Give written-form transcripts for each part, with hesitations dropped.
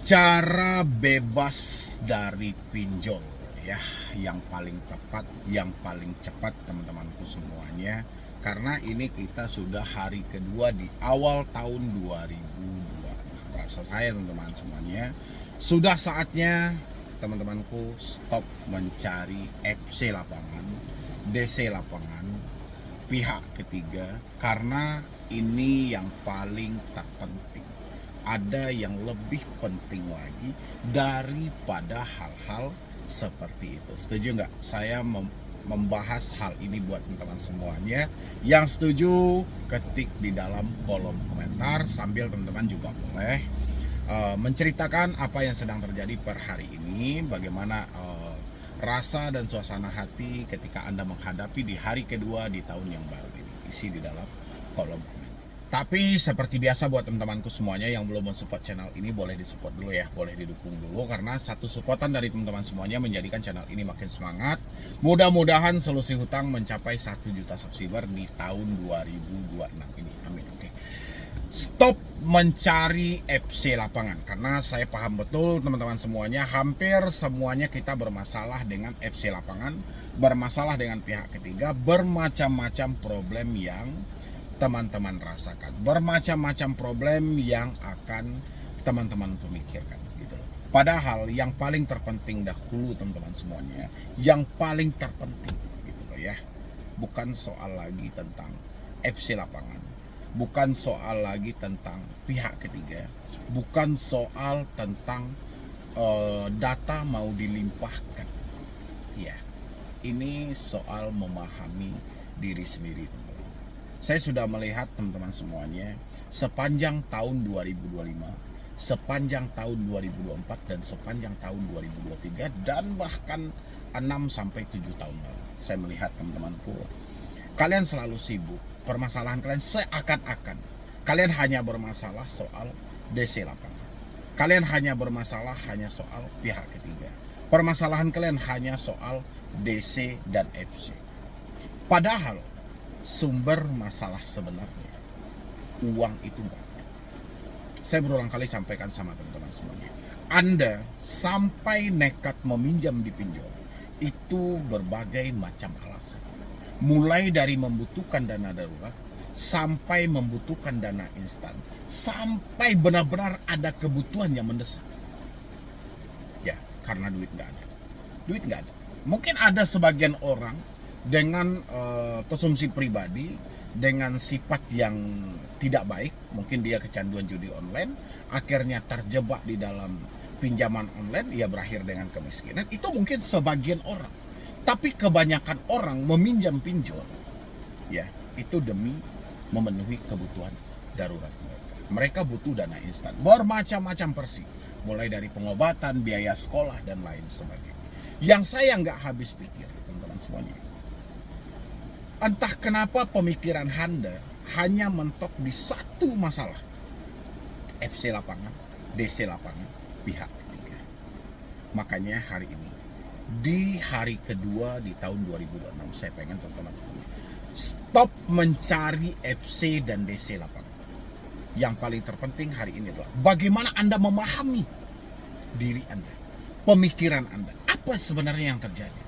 Cara bebas dari pinjol ya, yang paling tepat, yang paling cepat teman-temanku semuanya. Karena ini kita sudah hari kedua di awal tahun 2026. Rasa saya teman-teman semuanya, sudah saatnya teman-temanku stop mencari FC lapangan, DC lapangan, pihak ketiga, karena ini yang paling terpenting. Ada yang lebih penting lagi daripada hal-hal seperti itu. Setuju nggak? Saya membahas hal ini buat teman-teman semuanya. Yang setuju ketik di dalam kolom komentar, sambil teman-teman juga boleh menceritakan apa yang sedang terjadi per hari ini, bagaimana rasa dan suasana hati ketika Anda menghadapi di hari kedua di tahun yang baru ini. Isi di dalam kolom komentar. Tapi seperti biasa buat teman-temanku semuanya yang belum mensupport channel ini, boleh disupport dulu ya, boleh didukung dulu, karena satu supportan dari teman-teman semuanya menjadikan channel ini makin semangat. Mudah-mudahan solusi hutang mencapai 1 juta subscriber di tahun 2026 ini. Amin. Oke. Stop mencari FC lapangan, karena saya paham betul teman-teman semuanya, hampir semuanya kita bermasalah dengan FC lapangan, bermasalah dengan pihak ketiga, bermacam-macam problem yang teman-teman rasakan, bermacam-macam problem yang akan teman-teman pemikirkan gitu loh. Padahal yang paling terpenting dahulu teman-teman semuanya, yang paling terpenting gitu loh ya, bukan soal lagi tentang FC lapangan, bukan soal lagi tentang pihak ketiga, bukan soal tentang data mau dilimpahkan. Ya, ini soal memahami diri sendiri teman-teman. Saya sudah melihat teman-teman semuanya sepanjang tahun 2025, sepanjang tahun 2024, dan sepanjang tahun 2023, dan bahkan 6-7 tahun lalu. Saya melihat teman-temanku, kalian selalu sibuk. Permasalahan kalian seakan-akan kalian hanya bermasalah soal DC lapangan. Kalian hanya bermasalah hanya soal pihak ketiga. Permasalahan kalian hanya soal DC dan FC. Padahal sumber masalah sebenarnya uang itu enggak. Saya berulang kali sampaikan sama teman-teman semuanya, Anda sampai nekat meminjam di pinjol itu berbagai macam alasan, mulai dari membutuhkan dana darurat, sampai membutuhkan dana instan, sampai benar-benar ada kebutuhan yang mendesak. Ya, karena duit nggak ada. Duit nggak ada. Mungkin ada sebagian orang dengan konsumsi pribadi, dengan sifat yang tidak baik, mungkin dia kecanduan judi online, akhirnya terjebak di dalam pinjaman online, ia berakhir dengan kemiskinan. Itu mungkin sebagian orang, tapi kebanyakan orang meminjam pinjol ya itu demi memenuhi kebutuhan darurat mereka. Mereka butuh dana instan bermacam-macam versi, mulai dari pengobatan, biaya sekolah, dan lain sebagainya. Yang saya nggak habis pikir teman-teman semuanya, entah kenapa pemikiran Anda hanya mentok di satu masalah, FC lapangan, DC lapangan, pihak ketiga. Makanya hari ini, di hari kedua di tahun 2026, saya pengen teman-teman stop mencari FC dan DC lapangan. Yang paling terpenting hari ini adalah bagaimana Anda memahami diri Anda, pemikiran Anda, apa sebenarnya yang terjadi.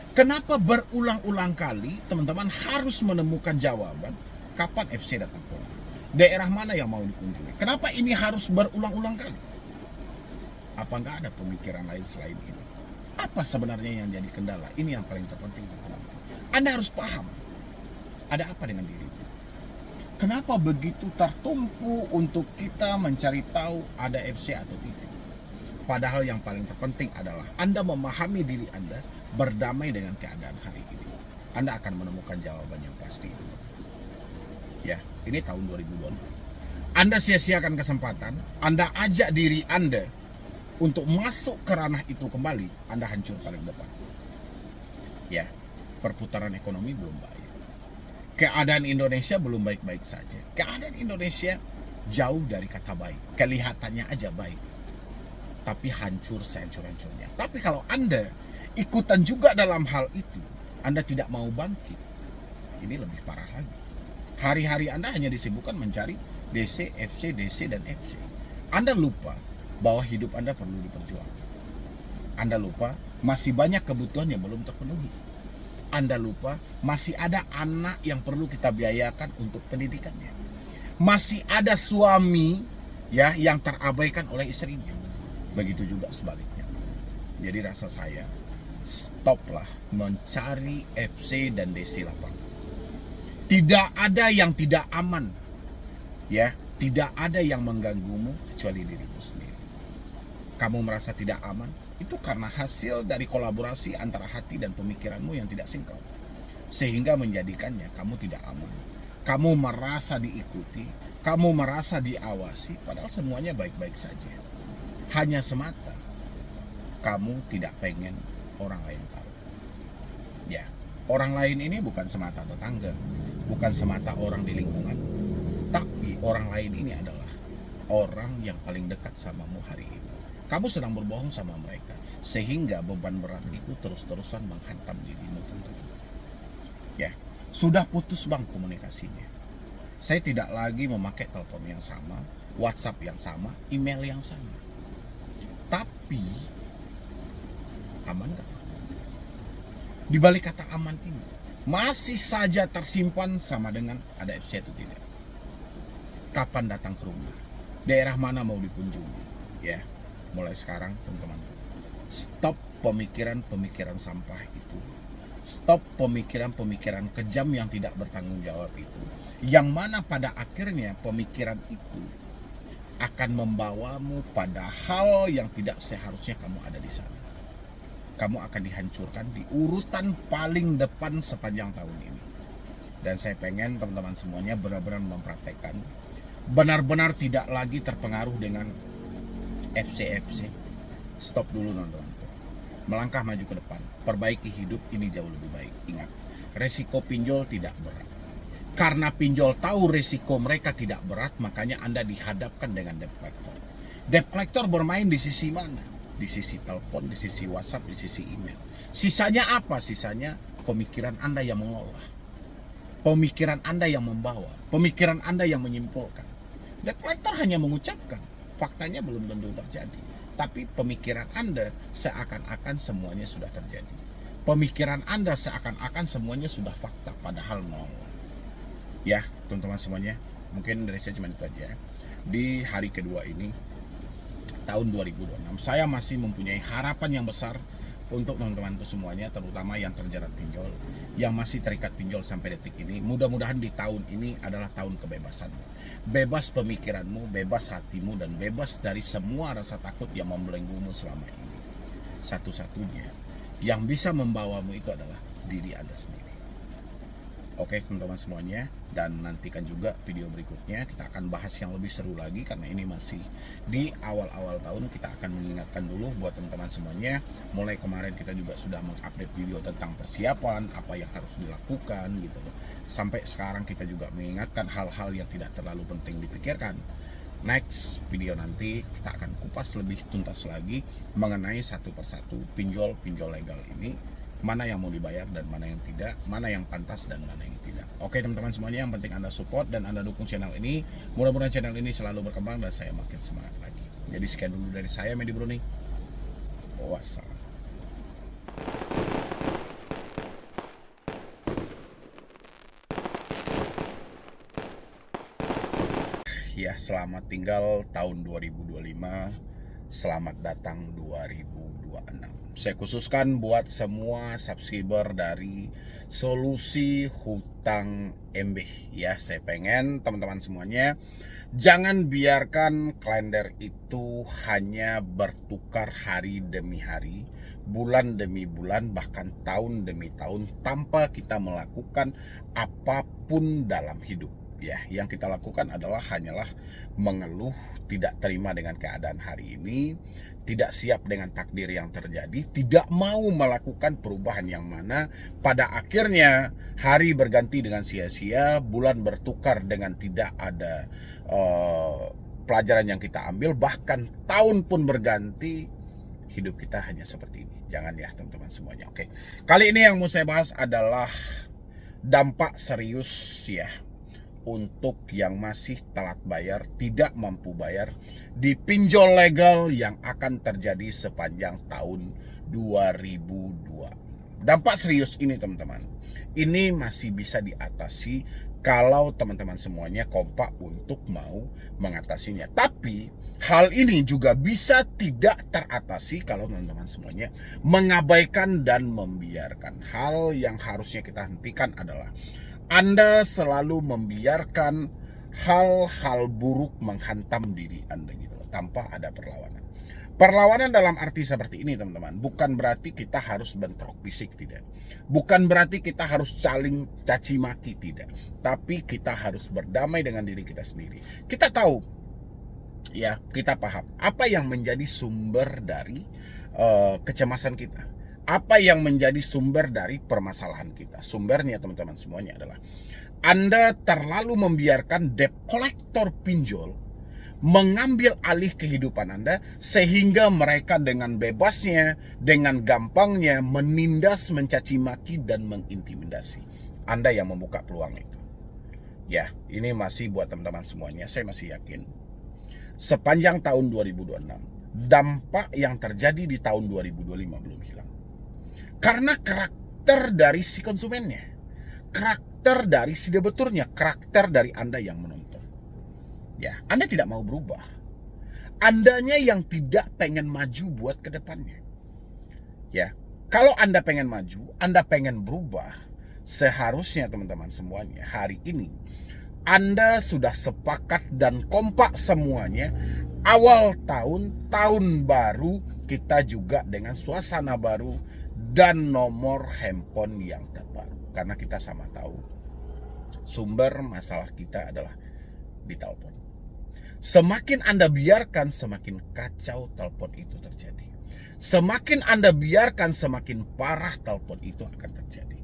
Kenapa berulang-ulang kali teman-teman harus menemukan jawaban kapan FC datang ke rumah? Daerah mana yang mau dikunjungi? Kenapa ini harus berulang-ulang kali? Apa nggak ada pemikiran lain selain ini? Apa sebenarnya yang jadi kendala? Ini yang paling terpenting teman-teman. Anda harus paham, ada apa dengan diri. Kenapa begitu tertumpu untuk kita mencari tahu ada FC atau tidak? Padahal yang paling terpenting adalah Anda memahami diri Anda, berdamai dengan keadaan hari ini. Anda akan menemukan jawaban yang pasti. Ya, ini tahun 2020. Anda sia-siakan kesempatan, Anda ajak diri Anda untuk masuk ke ranah itu kembali, Anda hancur paling depan. Ya, perputaran ekonomi belum baik. Keadaan Indonesia belum baik-baik saja. Keadaan Indonesia jauh dari kata baik. Kelihatannya aja baik, tapi hancur sehancur-hancurnya. Tapi kalau Anda ikutan juga dalam hal itu, Anda tidak mau bangkit, ini lebih parah lagi. Hari-hari Anda hanya disibukkan mencari DC, FC, DC, dan FC. Anda lupa bahwa hidup Anda perlu diperjuangkan. Anda lupa masih banyak kebutuhan yang belum terpenuhi. Anda lupa masih ada anak yang perlu kita biayakan untuk pendidikannya. Masih ada suami ya yang terabaikan oleh istrinya. Begitu juga sebaliknya. Jadi rasa saya, stoplah mencari FC dan DC lapangan. Tidak ada yang tidak aman. Ya, tidak ada yang mengganggumu kecuali dirimu sendiri. Kamu merasa tidak aman, itu karena hasil dari kolaborasi antara hati dan pemikiranmu yang tidak sinkron. Sehingga menjadikannya kamu tidak aman. Kamu merasa diikuti, kamu merasa diawasi, padahal semuanya baik-baik saja. Hanya semata kamu tidak pengen orang lain tahu. Ya, orang lain ini bukan semata tetangga, bukan semata orang di lingkungan, tapi orang lain ini adalah orang yang paling dekat samamu hari ini. Kamu sedang berbohong sama mereka, sehingga beban berat itu terus-terusan menghantam dirimu tentunya. Ya, sudah putus bang komunikasinya. Saya tidak lagi memakai telepon yang sama, WhatsApp yang sama, email yang sama. Tapi, aman gak? Di balik kata aman ini, masih saja tersimpan sama dengan ada FC atau tidak. Kapan datang ke rumah? Daerah mana mau dikunjungi? Ya. Mulai sekarang teman-teman, stop pemikiran-pemikiran sampah itu. Stop pemikiran-pemikiran kejam yang tidak bertanggung jawab itu. Yang mana pada akhirnya pemikiran itu akan membawamu pada hal yang tidak seharusnya kamu ada di sana. Kamu akan dihancurkan di urutan paling depan sepanjang tahun ini. Dan saya pengen teman-teman semuanya benar-benar mempraktekkan, benar-benar tidak lagi terpengaruh dengan FC. Stop dulu nonton. Melangkah maju ke depan. Perbaiki hidup ini jauh lebih baik. Ingat, resiko pinjol tidak berat. Karena pinjol tahu resiko mereka tidak berat, makanya Anda dihadapkan dengan debt collector. Debt collector bermain di sisi mana? Di sisi telepon, di sisi WhatsApp, di sisi email. Sisanya apa? Sisanya pemikiran Anda yang mengolah. Pemikiran Anda yang membawa. Pemikiran Anda yang menyimpulkan. Debt collector hanya mengucapkan. Faktanya belum tentu terjadi. Tapi pemikiran Anda seakan-akan semuanya sudah terjadi. Pemikiran Anda seakan-akan semuanya sudah fakta, padahal nol. Ya, teman-teman semuanya, mungkin dari saya cuma itu aja. Di hari kedua ini, tahun 2026, saya masih mempunyai harapan yang besar untuk teman-temanku semuanya, terutama yang terjerat pinjol, yang masih terikat pinjol sampai detik ini. Mudah-mudahan di tahun ini adalah tahun kebebasanmu. Bebas pemikiranmu, bebas hatimu, dan bebas dari semua rasa takut yang membelenggumu selama ini. Satu-satunya yang bisa membawamu itu adalah diri Anda sendiri. Oke teman-teman semuanya, dan nantikan juga video berikutnya. Kita akan bahas yang lebih seru lagi, karena ini masih di awal-awal tahun. Kita akan mengingatkan dulu buat teman-teman semuanya. Mulai kemarin kita juga sudah mengupdate video tentang persiapan, apa yang harus dilakukan gitu loh. Sampai sekarang kita juga mengingatkan hal-hal yang tidak terlalu penting dipikirkan. Next video nanti kita akan kupas lebih tuntas lagi mengenai satu persatu pinjol-pinjol legal ini. Mana yang mau dibayar dan mana yang tidak, mana yang pantas dan mana yang tidak. Oke teman-teman semuanya, yang penting Anda support dan Anda dukung channel ini. Mudah-mudahan channel ini selalu berkembang dan saya makin semangat lagi. Jadi sekian dulu dari saya, Medi Bruni. Wassalam. Ya, selamat tinggal tahun 2025. Selamat datang 2026. Saya khususkan buat semua subscriber dari Solusi Hutang MB ya. Saya pengen teman-teman semuanya jangan biarkan kalender itu hanya bertukar hari demi hari, bulan demi bulan, bahkan tahun demi tahun tanpa kita melakukan apapun dalam hidup. Ya, yang kita lakukan adalah hanyalah mengeluh, tidak terima dengan keadaan hari ini, tidak siap dengan takdir yang terjadi, tidak mau melakukan perubahan yang mana pada akhirnya hari berganti dengan sia-sia, bulan bertukar dengan tidak ada pelajaran yang kita ambil, bahkan tahun pun berganti, hidup kita hanya seperti ini. Jangan ya teman-teman semuanya. Oke, kali ini yang mau saya bahas adalah dampak serius ya untuk yang masih telat bayar, tidak mampu bayar di pinjol legal yang akan terjadi sepanjang tahun 2002. Dampak serius ini teman-teman, ini masih bisa diatasi kalau teman-teman semuanya kompak untuk mau mengatasinya. Tapi hal ini juga bisa tidak teratasi kalau teman-teman semuanya mengabaikan dan membiarkan. Hal yang harusnya kita hentikan adalah Anda selalu membiarkan hal-hal buruk menghantam diri Anda gitu, tanpa ada perlawanan. Perlawanan dalam arti seperti ini teman-teman, bukan berarti kita harus bentrok fisik, tidak. Bukan berarti kita harus saling caci maki, tidak. Tapi kita harus berdamai dengan diri kita sendiri. Kita tahu, ya, kita paham apa yang menjadi sumber dari kecemasan kita. Apa yang menjadi sumber dari permasalahan kita. Sumbernya teman-teman semuanya adalah Anda terlalu membiarkan debt collector pinjol mengambil alih kehidupan Anda, sehingga mereka dengan bebasnya, dengan gampangnya menindas, mencaci maki, dan mengintimidasi. Anda yang membuka peluang itu. Ya, ini masih buat teman-teman semuanya, saya masih yakin sepanjang tahun 2026, dampak yang terjadi di tahun 2025 belum hilang. Karena karakter dari si konsumennya, karakter dari si debiturnya, karakter dari Anda yang menonton. Ya, Anda tidak mau berubah. Andanya yang tidak pengen maju buat ke depannya. Ya, kalau Anda pengen maju, Anda pengen berubah, seharusnya teman-teman semuanya hari ini Anda sudah sepakat dan kompak semuanya. Awal tahun baru, kita juga dengan suasana baru dan nomor handphone yang terbaru. Karena kita sama tahu sumber masalah kita adalah di telepon. Semakin Anda biarkan, semakin kacau telepon itu terjadi. Semakin Anda biarkan, semakin parah telepon itu akan terjadi.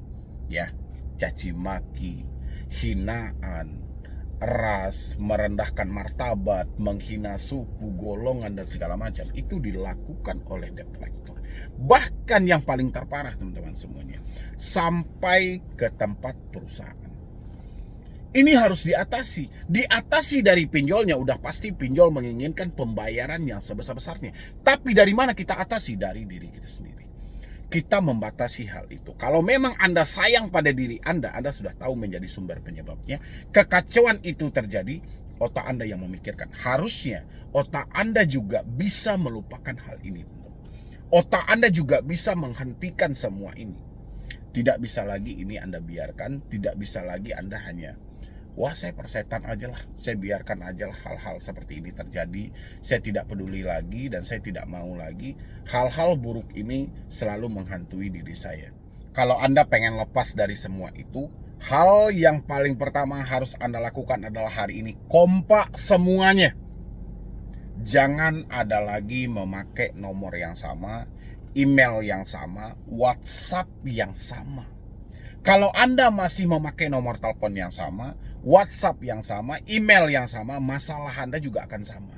Ya, caci maki, hinaan, ras, merendahkan martabat, menghina suku, golongan, dan segala macam itu dilakukan oleh debt collector. Bahkan yang paling terparah teman-teman semuanya, sampai ke tempat perusahaan. Ini harus diatasi. Diatasi dari pinjolnya, udah pasti pinjol menginginkan pembayaran yang sebesar-besarnya. Tapi dari mana kita atasi? Dari diri kita sendiri. Kita membatasi hal itu. Kalau memang Anda sayang pada diri Anda sudah tahu menjadi sumber penyebabnya. Kekacauan itu terjadi, otak Anda yang memikirkan. Harusnya otak Anda juga bisa melupakan hal ini. Otak Anda juga bisa menghentikan semua ini. Tidak bisa lagi ini Anda biarkan. Tidak bisa lagi Anda hanya, wah saya persetan aja lah, saya biarkan aja lah hal-hal seperti ini terjadi. Saya tidak peduli lagi dan saya tidak mau lagi hal-hal buruk ini selalu menghantui diri saya. Kalau Anda pengen lepas dari semua itu, hal yang paling pertama harus Anda lakukan adalah hari ini kompak semuanya. Jangan ada lagi memakai nomor yang sama, email yang sama, WhatsApp yang sama. Kalau Anda masih memakai nomor telepon yang sama, WhatsApp yang sama, email yang sama, masalah Anda juga akan sama.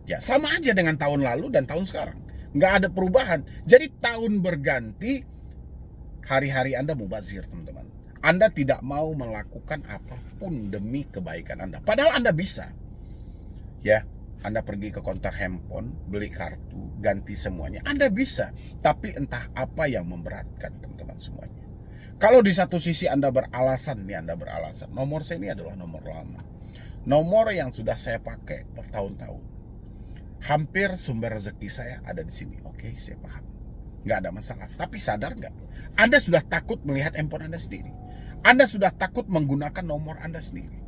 Ya, sama aja dengan tahun lalu dan tahun sekarang. Nggak ada perubahan. Jadi tahun berganti, hari-hari Anda mubazir, teman-teman. Anda tidak mau melakukan apapun demi kebaikan Anda. Padahal Anda bisa. Ya, Anda pergi ke konter handphone, beli kartu, ganti semuanya. Anda bisa. Tapi entah apa yang memberatkan, teman-teman semuanya. Kalau di satu sisi Anda beralasan, nomor saya ini adalah nomor lama. Nomor yang sudah saya pakai bertahun-tahun. Hampir sumber rezeki saya ada di sini. Oke, saya paham. Nggak ada masalah. Tapi sadar nggak? Anda sudah takut melihat handphone Anda sendiri. Anda sudah takut menggunakan nomor Anda sendiri.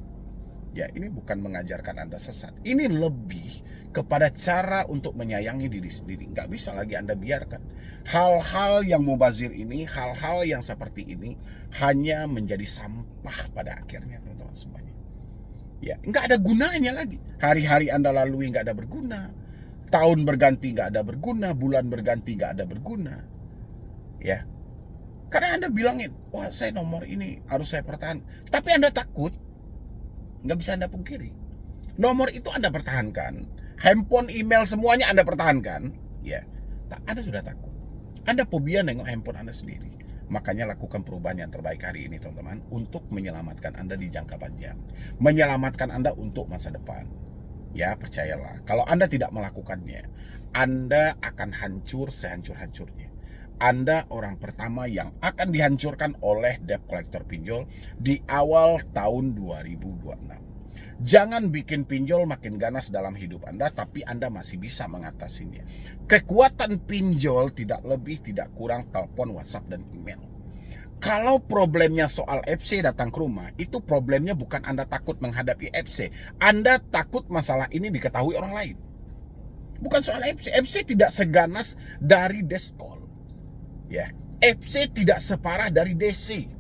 Ya, ini bukan mengajarkan Anda sesat. Ini lebih kepada cara untuk menyayangi diri sendiri. Nggak bisa lagi Anda biarkan. Hal-hal yang mubazir ini, hal-hal yang seperti ini hanya menjadi sampah pada akhirnya, teman-teman semuanya. Ya, nggak ada gunanya lagi. Hari-hari Anda lalui nggak ada berguna. Tahun berganti nggak ada berguna. Bulan berganti nggak ada berguna. Ya, karena Anda bilangin, wah saya nomor ini harus saya pertahankan. Tapi Anda takut. Nggak bisa Anda pungkiri. Nomor itu Anda pertahankan. Handphone, email, semuanya Anda pertahankan. Ya, Anda sudah takut. Anda fobia nengok handphone Anda sendiri. Makanya lakukan perubahan yang terbaik hari ini teman-teman, untuk menyelamatkan Anda di jangka panjang, menyelamatkan Anda untuk masa depan. Ya, percayalah, kalau Anda tidak melakukannya, Anda akan hancur sehancur-hancurnya. Anda orang pertama yang akan dihancurkan oleh debt collector pinjol di awal tahun 2026. Jangan bikin pinjol makin ganas dalam hidup Anda, tapi Anda masih bisa mengatasinya. Kekuatan pinjol tidak lebih tidak kurang telepon, WhatsApp, dan email. Kalau problemnya soal FC datang ke rumah, itu problemnya bukan Anda takut menghadapi FC. Anda takut masalah ini diketahui orang lain. Bukan soal FC. FC tidak seganas dari deskol. Ya, FC tidak separah dari DC.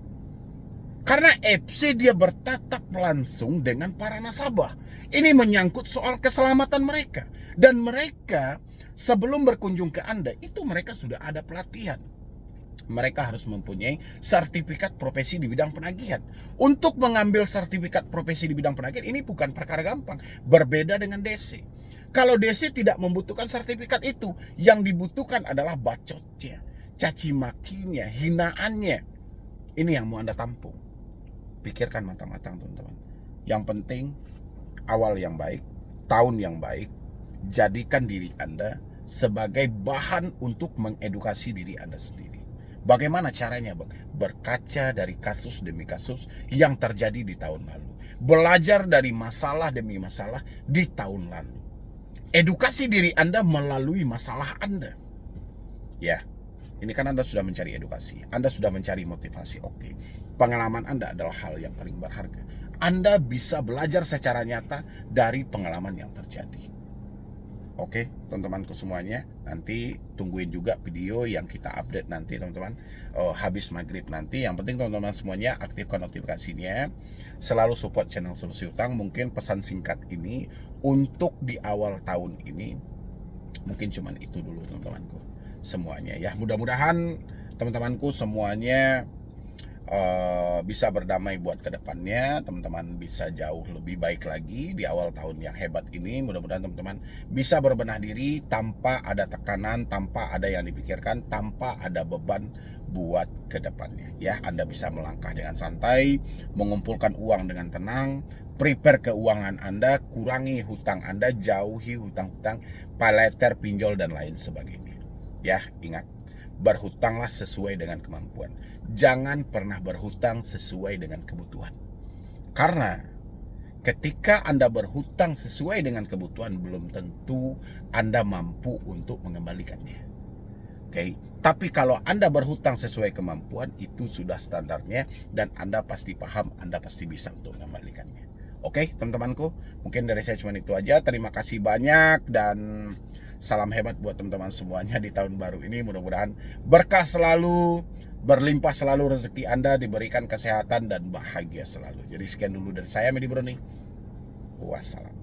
Karena FC dia bertatap langsung dengan para nasabah. Ini menyangkut soal keselamatan mereka. Dan mereka sebelum berkunjung ke Anda, itu mereka sudah ada pelatihan. Mereka harus mempunyai sertifikat profesi di bidang penagihan. Untuk mengambil sertifikat profesi di bidang penagihan, ini bukan perkara gampang. Berbeda dengan DC. Kalau DC tidak membutuhkan sertifikat itu, yang dibutuhkan adalah bacotnya, caci makinya, hinaannya. Ini yang mau Anda tampung. Pikirkan matang-matang teman-teman. Yang penting awal yang baik, tahun yang baik. Jadikan diri Anda sebagai bahan untuk mengedukasi diri Anda sendiri. Bagaimana caranya, Bang? Berkaca dari kasus demi kasus yang terjadi di tahun lalu. Belajar dari masalah demi masalah di tahun lalu. Edukasi diri Anda melalui masalah Anda. Ya. Ini kan Anda sudah mencari edukasi, Anda sudah mencari motivasi, oke. Pengalaman Anda adalah hal yang paling berharga. Anda bisa belajar secara nyata dari pengalaman yang terjadi. Oke, teman-temanku semuanya, nanti tungguin juga video yang kita update nanti teman-teman, habis maghrib nanti. Yang penting teman-teman semuanya aktifkan notifikasinya, selalu support channel Solusi Utang. Mungkin pesan singkat ini untuk di awal tahun ini, mungkin cuman itu dulu teman-temanku semuanya ya. Mudah-mudahan teman-temanku semuanya bisa berdamai buat kedepannya. Teman-teman bisa jauh lebih baik lagi di awal tahun yang hebat ini. Mudah-mudahan teman-teman bisa berbenah diri tanpa ada tekanan, tanpa ada yang dipikirkan, tanpa ada beban buat kedepannya ya. Anda bisa melangkah dengan santai, mengumpulkan uang dengan tenang, prepare keuangan Anda, kurangi hutang Anda, jauhi hutang-hutang, paylater, pinjol, dan lain sebagainya. Ya, ingat, berhutanglah sesuai dengan kemampuan. Jangan pernah berhutang sesuai dengan kebutuhan. Karena ketika Anda berhutang sesuai dengan kebutuhan, belum tentu Anda mampu untuk mengembalikannya. Oke, tapi kalau Anda berhutang sesuai kemampuan, itu sudah standarnya dan Anda pasti paham, Anda pasti bisa untuk mengembalikannya. Oke, teman-temanku, mungkin dari saya cuma itu aja. Terima kasih banyak dan salam hebat buat teman-teman semuanya di tahun baru ini. Mudah-mudahan berkah selalu, berlimpah selalu rezeki Anda, diberikan kesehatan dan bahagia selalu. Jadi sekian dulu dari saya, Medi Broni. Wassalam.